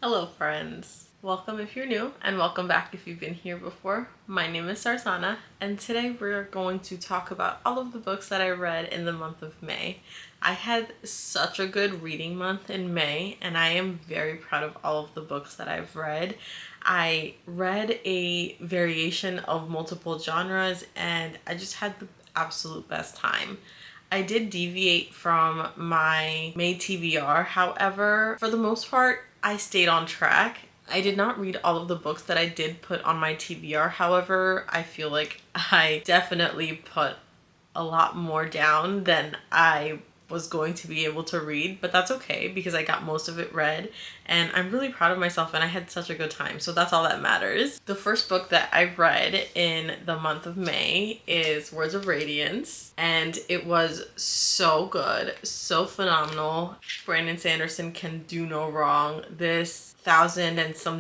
Hello friends! Welcome if you're new and welcome back if you've been here before. My name is Sarsana and today we're going to talk about all of the books that I read in the month of May. I had such a good reading month in May and I am very proud of all of the books that I've read. I read a variation of multiple genres and I just had the absolute best time. I did deviate from my May TBR, however, for the most part, I stayed on track. I did not read all of the books that I did put on my TBR, however, I feel like I definitely put a lot more down than I was going to be able to read, but that's okay because I got most of it read and I'm really proud of myself and I had such a good time, so that's all that matters. The first book that I read in the month of May is Words of Radiance and it was so good, so phenomenal. Brandon Sanderson can do no wrong. This 1,000 and some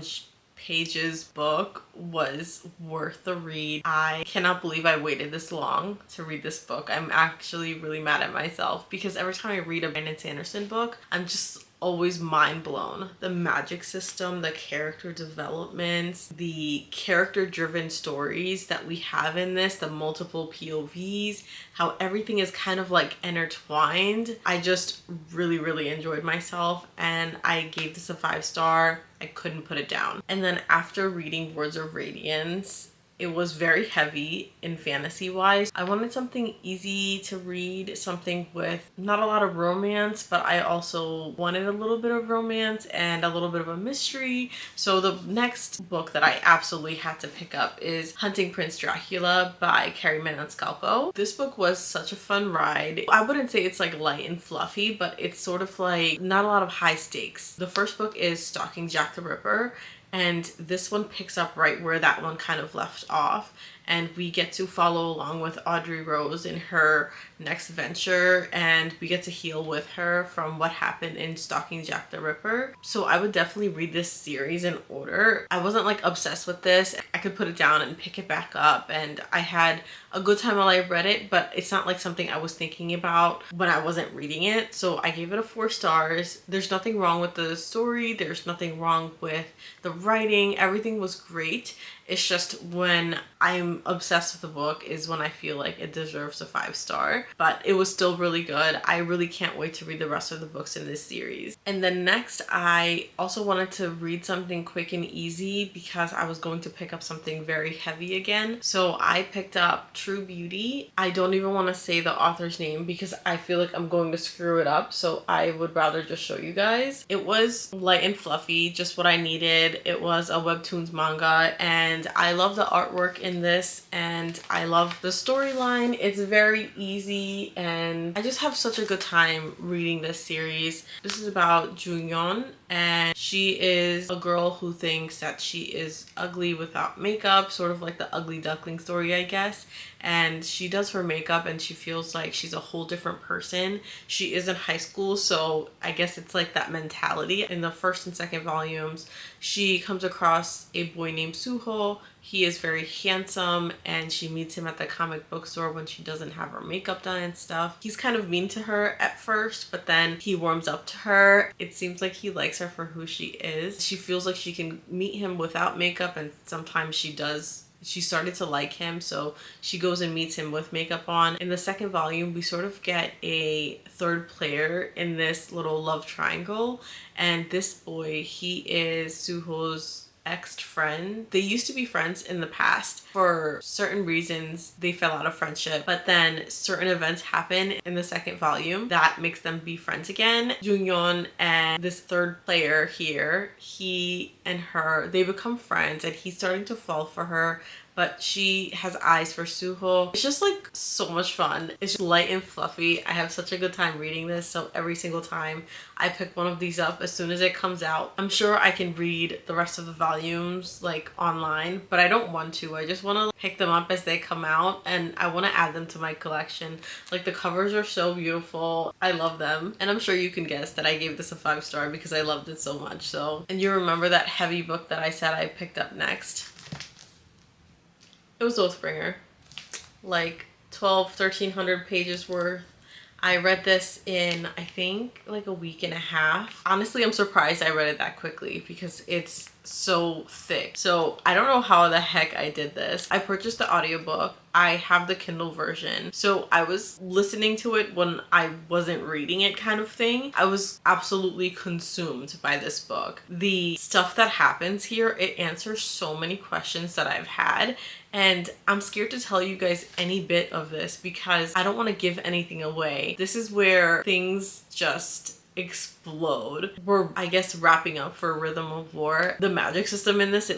pages book was worth the read. I cannot believe I waited this long to read this book. I'm actually really mad at myself because every time I read a Brandon Sanderson book, I'm just always mind blown. The magic system, the character developments, the character driven stories that we have in this, the multiple POVs, how everything is kind of like intertwined. I just really enjoyed myself and I gave this a 5-star. I couldn't put it down. And then after reading Words of Radiance, it was very heavy in fantasy wise. I wanted something easy to read, something with not a lot of romance, but I also wanted a little bit of romance and a little bit of a mystery. So the next book that I absolutely had to pick up is Hunting Prince Dracula by Kerri Maniscalco. This book was such a fun ride. I wouldn't say it's like light and fluffy, but it's sort of like not a lot of high stakes. The first book is Stalking Jack the Ripper, and this one picks up right where that one kind of left off, and we get to follow along with Audrey Rose in her next venture and we get to heal with her from what happened in Stalking Jack the Ripper. So I would definitely read this series in order. I wasn't like obsessed with this. I could put it down and pick it back up and I had a good time while I read it, but it's not like something I was thinking about when I wasn't reading it. So I gave it a 4 stars. There's nothing wrong with the story. There's nothing wrong with the writing. Everything was great. It's just when I'm obsessed with the book is when I feel like it deserves a 5-star. But it was still really good. I really can't wait to read the rest of the books in this series. And then next, I also wanted to read something quick and easy because I was going to pick up something very heavy again. So I picked up True Beauty. I don't even want to say the author's name because I feel like I'm going to screw it up. So I would rather just show you guys. It was light and fluffy, just what I needed. It was a webtoons manga and I love the artwork in this and I love the storyline. It's very easy and I just have such a good time reading this series. This is about Junyeon and she is a girl who thinks that she is ugly without makeup, sort of like the ugly duckling story, I guess. And she does her makeup and she feels like she's a whole different person. She is in high school, so I guess it's like that mentality. In the first and second volumes, she comes across a boy named Suho. He is very handsome and she meets him at the comic book store when she doesn't have her makeup done and stuff. He's kind of mean to her at first, but then he warms up to her. It seems like he likes her for who she is. She feels like she can meet him without makeup and sometimes she does. She started to like him, so she goes and meets him with makeup on. In the second volume, we sort of get a third player in this little love triangle, and this boy, he is Suho's ex-friend. They used to be friends in the past. For certain reasons, they fell out of friendship, but then certain events happen in the second volume that makes them be friends again. Junyeon and this third player here, he and her, they become friends and he's starting to fall for her, but she has eyes for Suho. It's just like so much fun. It's just light and fluffy. I have such a good time reading this, so every single time I pick one of these up as soon as it comes out. I'm sure I can read the rest of the volumes like online, but I don't want to. I just want to pick them up as they come out and I want to add them to my collection. Like the covers are so beautiful. I love them. And I'm sure you can guess that I gave this a 5-star because I loved it so much. So, and you remember that heavy book that I said I picked up next? It was Oathbringer. Like 1,300 pages worth. I read this in, I think, like a week and a half. Honestly, I'm surprised I read it that quickly because it's so thick. So I don't know how the heck I did this. I purchased the audiobook. I have the Kindle version. So I was listening to it when I wasn't reading it, kind of thing. I was absolutely consumed by this book. The stuff that happens here, it answers so many questions that I've had. And I'm scared to tell you guys any bit of this because I don't want to give anything away. This is where things just explode. We're, I guess, wrapping up for Rhythm of War. The magic system in this,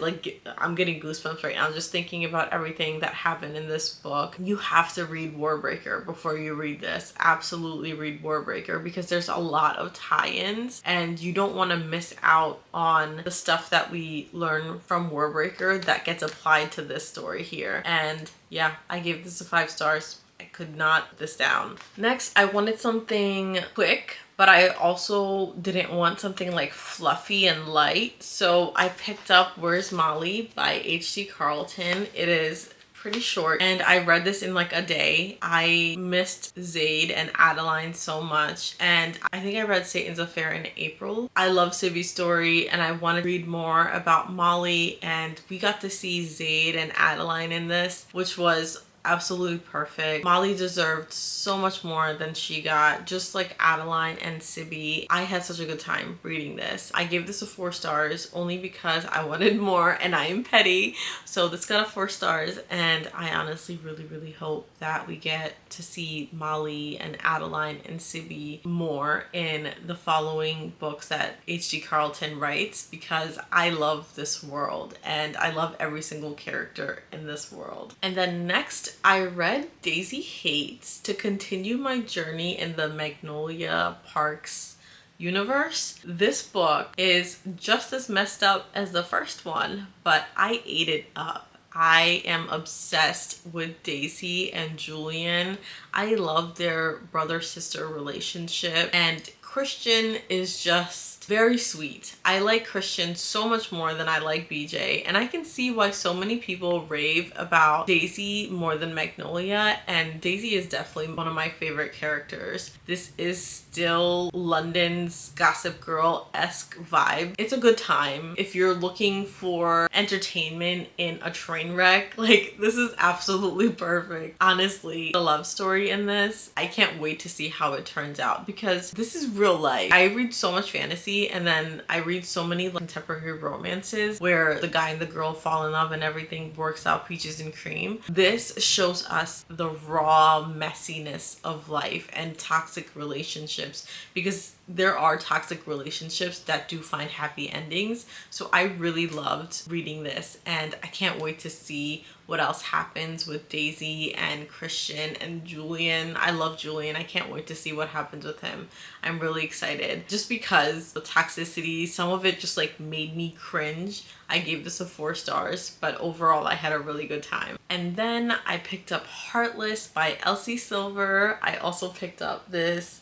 I'm getting goosebumps right now just thinking about everything that happened in this book. You have to read Warbreaker before you read this. Absolutely read Warbreaker because there's a lot of tie-ins and you don't want to miss out on the stuff that we learn from Warbreaker that gets applied to this story here. And yeah, I gave this a 5 stars. I could not put this down. Next, I wanted something quick, but I also didn't want something like fluffy and light. So I picked up Where's Molly by H.D. Carlton. It is pretty short and I read this in like a day. I missed Zaid and Adeline so much, and I think I read Satan's Affair in April. I love Sibby's story and I want to read more about Molly, and we got to see Zaid and Adeline in this, which was absolutely perfect. Molly deserved so much more than she got, just like Adeline and Sibby. I had such a good time reading this. I gave this a 4 stars only because I wanted more and I am petty. So this got a 4 stars, and I honestly really hope that we get to see Molly and Adeline and Sibby more in the following books that H.D. Carlton writes, because I love this world and I love every single character in this world. And then next, I read Daisy Hates to continue my journey in the Magnolia Parks universe. This book is just as messed up as the first one, but I ate it up. I am obsessed with Daisy and Julian. I love their brother-sister relationship, and Christian is just very sweet. I like Christian so much more than I like BJ, and I can see why so many people rave about Daisy more than Magnolia, and Daisy is definitely one of my favorite characters. This is still London's Gossip Girl-esque vibe. It's a good time. If you're looking for entertainment in a train wreck, like, this is absolutely perfect. Honestly, the love story in this, I can't wait to see how it turns out because this is real life. I read so much fantasy, and then I read so many contemporary romances where the guy and the girl fall in love and everything works out peaches and cream. This shows us the raw messiness of life and toxic relationships, because there are toxic relationships that do find happy endings. So I really loved reading this, and I can't wait to see what else happens with Daisy and Christian and Julian. I love Julian. I can't wait to see what happens with him. I'm really excited just because the toxicity, some of it just like made me cringe. I gave this a 4 stars, but overall I had a really good time. And then I picked up Heartless by Elsie Silver. I also picked up this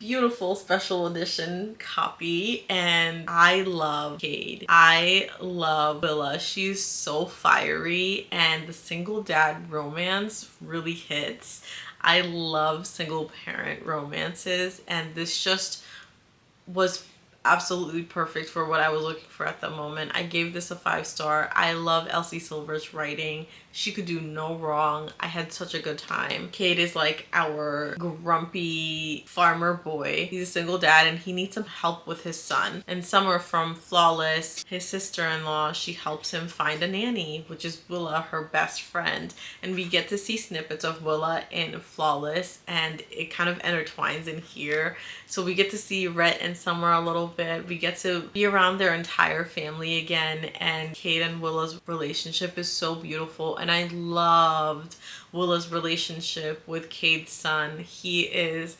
beautiful special edition copy, and I love Cade. I love Willa. She's so fiery, and the single dad romance really hits. I love single parent romances, and this just was absolutely perfect for what I was looking for at the moment. I gave this a 5 star. I love Elsie Silver's writing. She could do no wrong. I had such a good time. Cade is like our grumpy farmer boy. He's a single dad and he needs some help with his son. And Summer from Flawless, his sister-in-law, she helps him find a nanny, which is Willa, her best friend. And we get to see snippets of Willa in Flawless, and it kind of intertwines in here. So we get to see Rhett and Summer a little bit. We get to be around their entire family again, and Cade and Willa's relationship is so beautiful. And I loved Willa's relationship with Cade's son. He is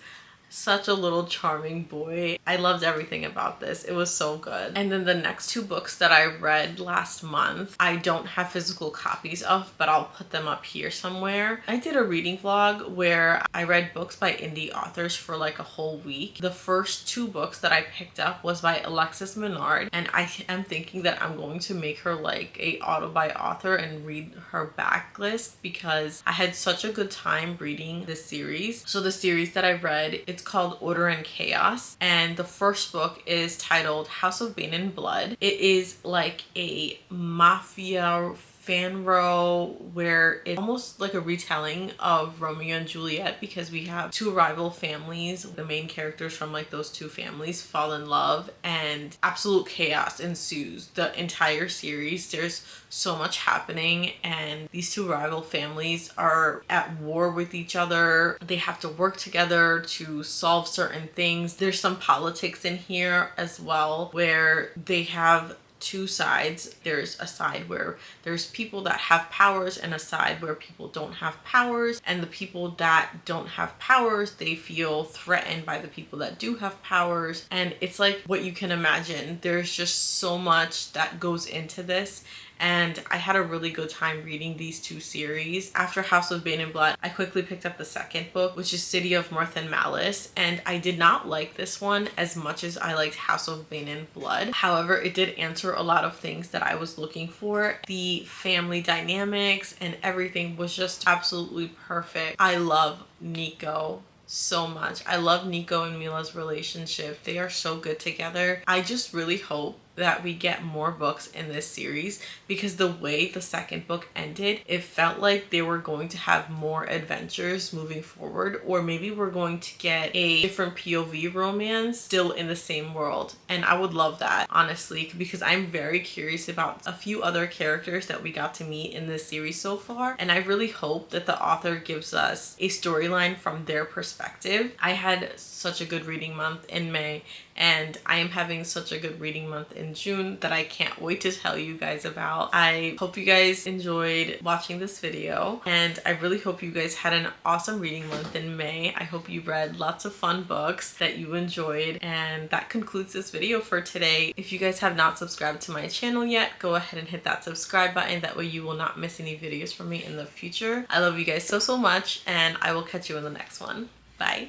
such a little charming boy. I loved everything about this. It was so good. And then the next two books that I read last month, I don't have physical copies of, but I'll put them up here somewhere. I did a reading vlog where I read books by indie authors for like a whole week. The first two books that I picked up was by Alexis Minard, and I am thinking that I'm going to make her like a auto by author and read her backlist because I had such a good time reading this series. So the series that I read, it's called Order and Chaos, and the first book is titled House of Bane and Blood. It is like a mafia fanro where it's almost like a retelling of Romeo and Juliet, because we have two rival families. The main characters from like those two families fall in love and absolute chaos ensues the entire series. There's so much happening and these two rival families are at war with each other. They have to work together to solve certain things. There's some politics in here as well, where they have two sides. There's a side where there's people that have powers and a side where people don't have powers, and the people that don't have powers, they feel threatened by the people that do have powers. And it's like what you can imagine. There's just so much that goes into this, and I had a really good time reading these two series. After House of Bane and Blood, I quickly picked up the second book, which is City of Mirth and Malice, and I did not like this one as much as I liked House of Bane and Blood. However, it did answer a lot of things that I was looking for. The family dynamics and everything was just absolutely perfect. I love Nico so much. I love Nico and Mila's relationship. They are so good together. I just really hope that we get more books in this series, because the way the second book ended, it felt like they were going to have more adventures moving forward, or maybe we're going to get a different POV romance still in the same world. And I would love that, honestly, because I'm very curious about a few other characters that we got to meet in this series so far, and I really hope that the author gives us a storyline from their perspective. I had such a good reading month in May, and I am having such a good reading month in June that I can't wait to tell you guys about. I hope you guys enjoyed watching this video, and I really hope you guys had an awesome reading month in May. I hope you read lots of fun books that you enjoyed, and that concludes this video for today. If you guys have not subscribed to my channel yet, go ahead and hit that subscribe button. That way you will not miss any videos from me in the future. I love you guys so much, and I will catch you in the next one. Bye.